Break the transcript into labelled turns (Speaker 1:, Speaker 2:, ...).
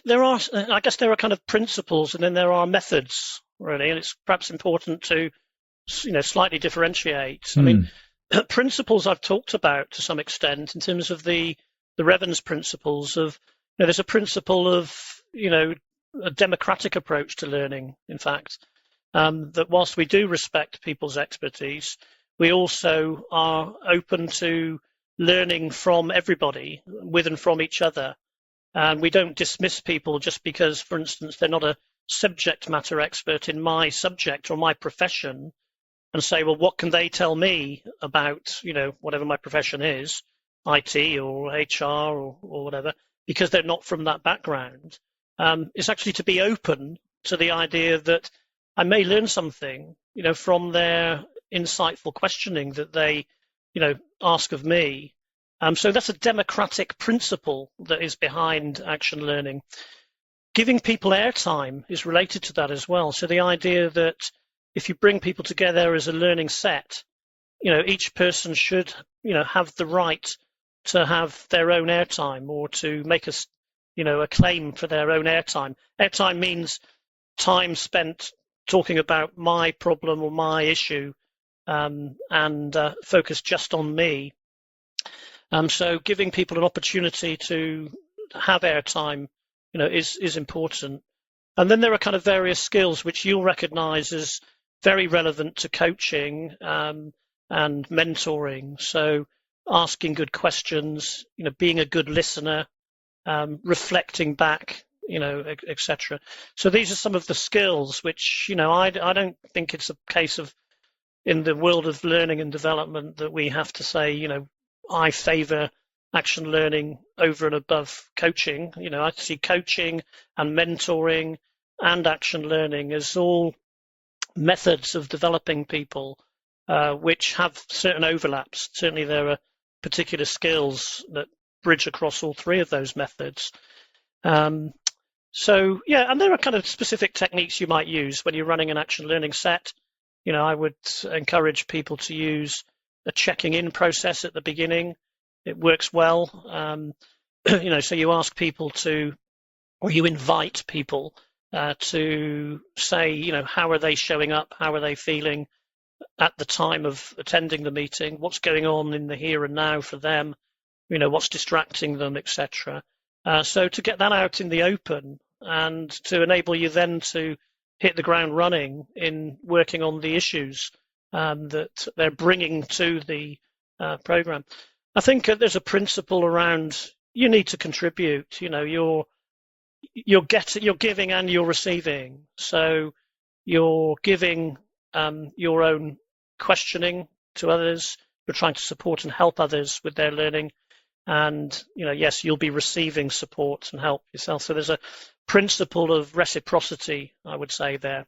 Speaker 1: I guess there are kind of principles and then there are methods, really, and it's perhaps important to, slightly differentiate. I mean, principles I've talked about to some extent in terms of the Revens principles of, there's a principle of, a democratic approach to learning, in fact, that whilst we do respect people's expertise, we also are open to learning from everybody, with and from each other. And we don't dismiss people just because, for instance, they're not a subject matter expert in my subject or my profession, and say, well, what can they tell me about, whatever my profession is, IT or HR or whatever, because they're not from that background. It's actually to be open to the idea that I may learn something, from their insightful questioning that they, ask of me. So that's a democratic principle that is behind action learning. Giving people airtime is related to that as well. So the idea that if you bring people together as a learning set, each person should, have the right to have their own airtime or to make a claim for their own airtime. Airtime means time spent talking about my problem or my issue, and focus just on me. So giving people an opportunity to have airtime, is important. And then there are kind of various skills which you'll recognize as very relevant to coaching and mentoring. So asking good questions, being a good listener, reflecting back, etc. So these are some of the skills which, I don't think it's a case of, in the world of learning and development, that we have to say, I favor action learning over and above coaching. I see coaching and mentoring and action learning as all methods of developing people, which have certain overlaps. Certainly there are particular skills that bridge across all three of those methods. And there are kind of specific techniques you might use when you're running an action learning set. I would encourage people to use a checking in process at the beginning. It works well. So you ask people or you invite people to say, how are they showing up? How are they feeling at the time of attending the meeting? What's going on in the here and now for them? What's distracting them, etc. So to get that out in the open and to enable you then to hit the ground running in working on the issues that they're bringing to the program. I think there's a principle around you need to contribute. You're giving and you're receiving. So you're giving your own questioning to others. You're trying to support and help others with their learning. And, yes, you'll be receiving support and help yourself. So there's a principle of reciprocity, I would say, there.